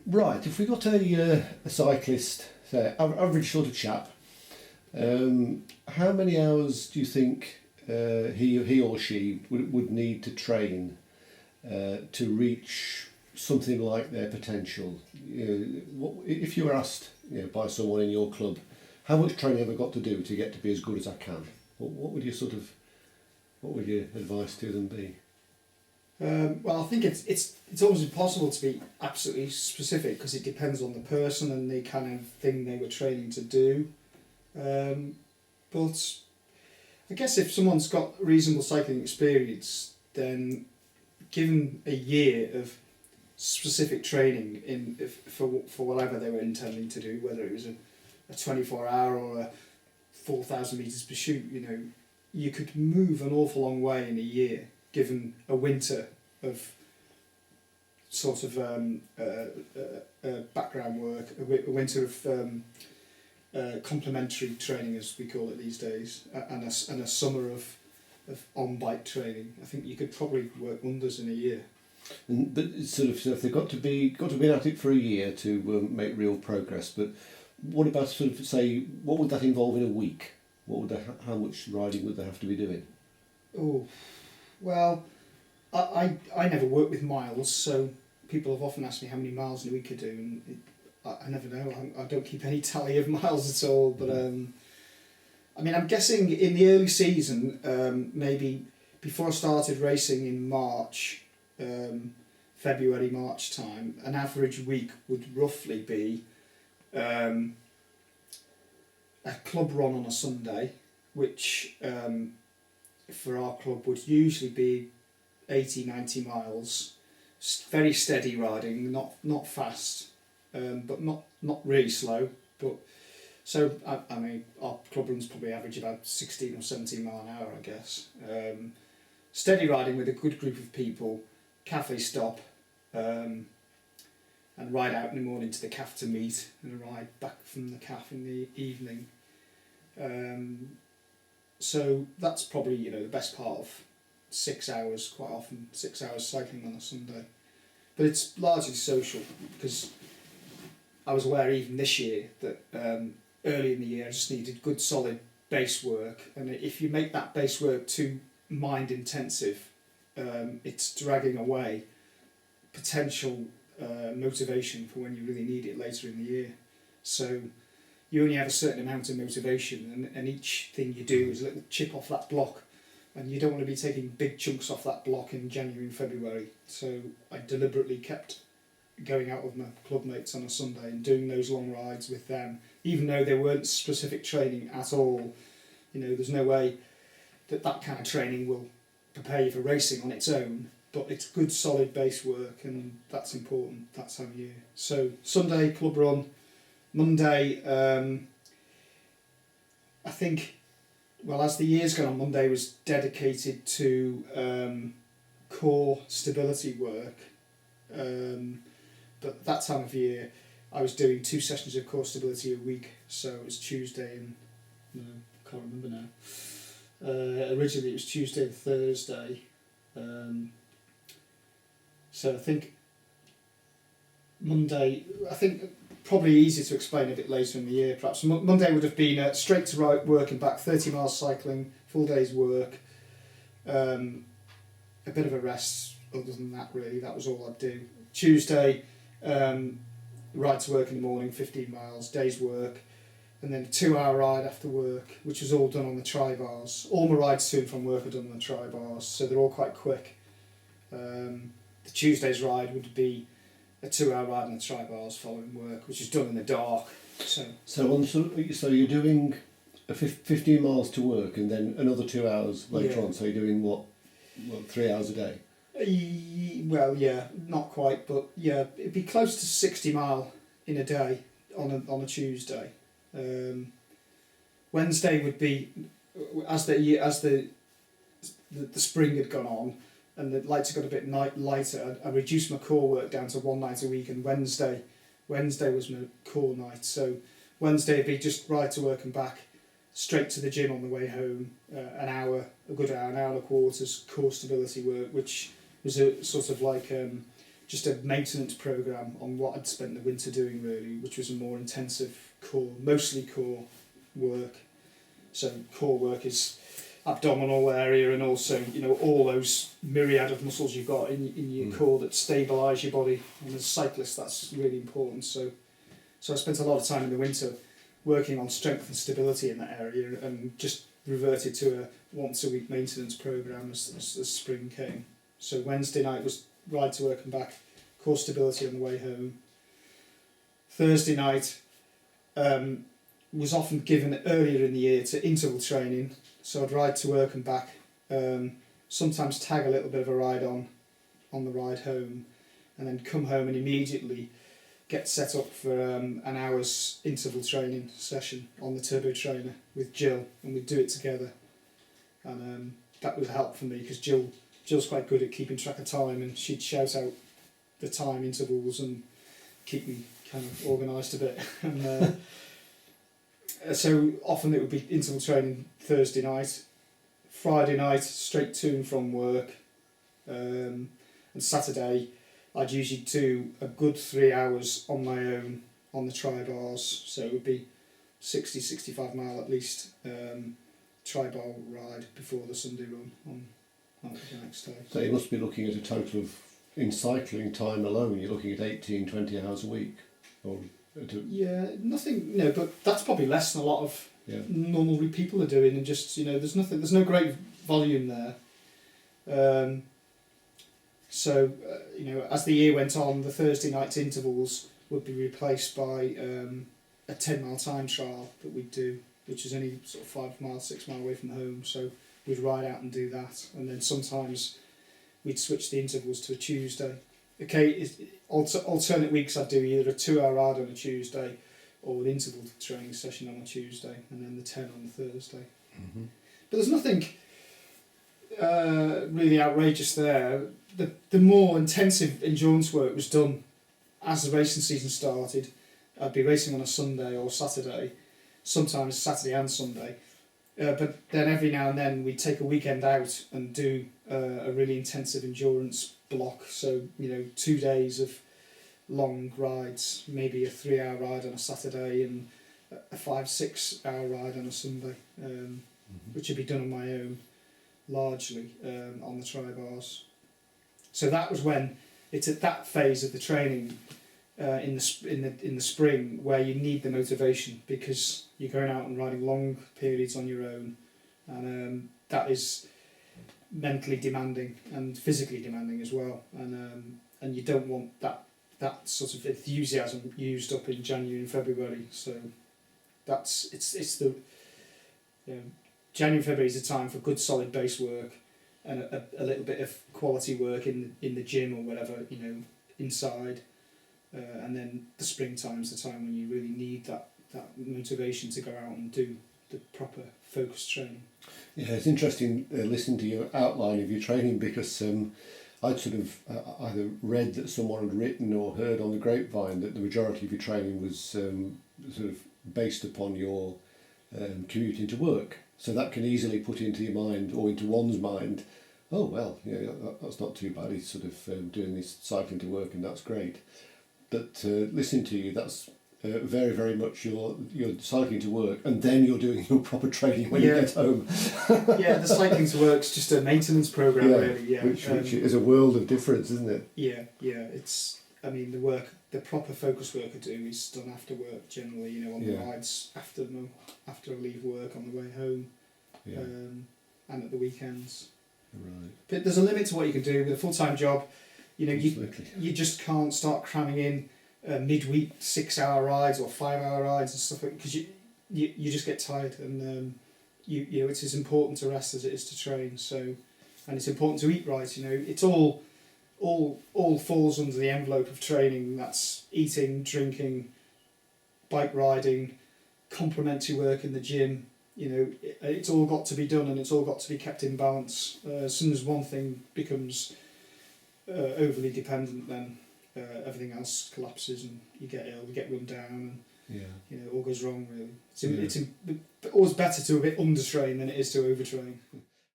Right, if we got a cyclist, say, average sort of chap, how many hours do you think he or she would need to train to reach something like their potential? If you were asked, by someone in your club, how much training have I got to do to get to be as good as I can? What would you what would your advice to them be? Well, I think it's always impossible to be absolutely specific because it depends on the person and the kind of thing they were training to do. But I guess if someone's got reasonable cycling experience, then given a year of specific training for whatever they were intending to do, whether it was a 24-hour or a 4,000 metres per shoot, you could move an awful long way in a year, given a winter of sort of background work, a winter of complementary training, as we call it these days, and a summer of on-bike training. I think you could probably work wonders in a year. But sort of, so if they've got to be at it for a year to make real progress, but what about sort of, say, what would that involve in a week? How much riding would they have to be doing? Oh, well, I never work with miles, so people have often asked me how many miles in a week I do, and I never know. I don't keep any tally of miles at all. But I mean, I'm guessing in the early season, maybe before I started racing in March, February, March time, an average week would roughly be a club run on a Sunday, which for our club would usually be 80-90 miles, very steady riding, not fast, but not really slow. But so I mean, our club runs probably average about 16 or 17 mile an hour, I guess. Steady riding with a good group of people, cafe stop, and ride out in the morning to the calf to meet, and ride back from the calf in the evening. So that's probably the best part of 6 hours, quite often 6 hours cycling on a Sunday. But it's largely social, because I was aware even this year that early in the year I just needed good solid base work, and if you make that base work too mind intensive, it's dragging away potential motivation for when you really need it later in the year. So you only have a certain amount of motivation, and each thing you do is a little chip off that block, and you don't want to be taking big chunks off that block in January and February. So I deliberately kept going out with my club mates on a Sunday and doing those long rides with them, even though they weren't specific training at all. There's no way that kind of training will prepare you for racing on its own, but it's good solid base work, and that's important that time of year. So Sunday club run, Monday I think, well, as the year's gone on, Monday was dedicated to core stability work, but that time of year I was doing 2 sessions of core stability a week, so it was Tuesday and I can't remember now. Originally it was Tuesday and Thursday, so I think Monday, probably easier to explain a bit later in the year perhaps. Monday would have been straight to work and back, 30 miles cycling, full day's work, a bit of a rest other than that really, that was all I'd do. Tuesday, ride to work in the morning, 15 miles, day's work, and then a 2-hour ride after work, which was all done on the tri-bars. All my rides to and from work are done on the tri-bars, so they're all quite quick. The Tuesday's ride would be a 2-hour ride on the tri-bars following work, which is done in the dark. So you're doing 15 miles to work and then another 2 hours later on, so you're doing what 3 hours a day? Well, yeah, not quite, but yeah, it'd be close to 60 mile in a day on a Tuesday. Wednesday would be, as the spring had gone on and the lights got a bit lighter, I reduced my core work down to 1 night a week, and Wednesday was my core night. So Wednesday would be just ride to work and back, straight to the gym on the way home, a good hour, an hour and a quarter's core stability work, which was a sort of like just a maintenance program on what I'd spent the winter doing really, which was a more intensive mostly core work. So core work is abdominal area, and also all those myriad of muscles you've got in your core that stabilise your body. And as a cyclist, that's really important. So I spent a lot of time in the winter working on strength and stability in that area, and just reverted to a once a week maintenance program as spring came. So Wednesday night was ride to work and back, core stability on the way home. Thursday night was often given earlier in the year to interval training, so I'd ride to work and back, sometimes tag a little bit of a ride on the ride home, and then come home and immediately get set up for an hour's interval training session on the turbo trainer with Jill, and we'd do it together. And that was a help for me, because Jill's quite good at keeping track of time, and she'd shout out the time intervals and keep me kind of organised a bit. And so often it would be interval training Thursday night, Friday night straight to and from work, and Saturday I'd usually do a good 3 hours on my own on the tri-bars, so it would be 60-65 mile at least tri-bar ride before the Sunday run on the next day. So you must be looking at a total of, in cycling time alone, you're looking at 18-20 hours a week? Or yeah, nothing, but that's probably less than a lot of normal people are doing, and just, there's no great volume there. So, as the year went on, the Thursday night intervals would be replaced by a 10-mile time trial that we'd do, which is only sort of 5 miles, 6 miles away from home. So we'd ride out and do that, and then sometimes we'd switch the intervals to a Tuesday. Okay, alternate weeks I'd do either a 2-hour ride on a Tuesday or an interval training session on a Tuesday, and then the 10 on the Thursday. Mm-hmm. But there's nothing really outrageous there. The more intensive endurance work was done as the racing season started. I'd be racing on a Sunday or Saturday, sometimes Saturday and Sunday. But then every now and then we'd take a weekend out and do a really intensive endurance block. So, 2 days of long rides, maybe a 3-hour ride on a Saturday and a 5-6 hour ride on a Sunday, which would be done on my own, largely on the tri-bars. So that was when it's at that phase of the training in the spring where you need the motivation, because you're going out and riding long periods on your own, and that is mentally demanding and physically demanding as well, and you don't want that sort of enthusiasm used up in January and February. So it's the January and February is a time for good solid base work and a little bit of quality work in the gym or whatever, inside, and then the springtime's the time when you really need that motivation to go out and do the proper focused training. Yeah, it's interesting listening to your outline of your training, because I'd sort of either read that someone had written or heard on the grapevine that the majority of your training was sort of based upon your commuting to work. So that can easily put into your mind, or into one's mind, oh well, that's not too bad. He's sort of doing this cycling to work, and that's great. But listening to you, that's very, very much you're cycling to work, and then you're doing your proper training when you get home. Yeah, the cycling to work's just a maintenance program, really. Yeah, which is a world of difference, isn't it? Yeah. It's. I mean, the proper focus work I do is done after work generally. On the rides after I leave work on the way home, and at the weekends. Right. But there's a limit to what you can do with a full-time job. Absolutely. You just can't start cramming in midweek 6-hour rides or 5-hour rides and stuff, because you just get tired, and it's as important to rest as it is to train. So, and it's important to eat right. It's all falls under the envelope of training. That's eating, drinking, bike riding, complementary work in the gym. It's all got to be done, and it's all got to be kept in balance. As soon as one thing becomes overly dependent, then everything else collapses, and you get ill, you get run down, and all goes wrong. Really, it's always better to a bit undertrain than it is to overtrain.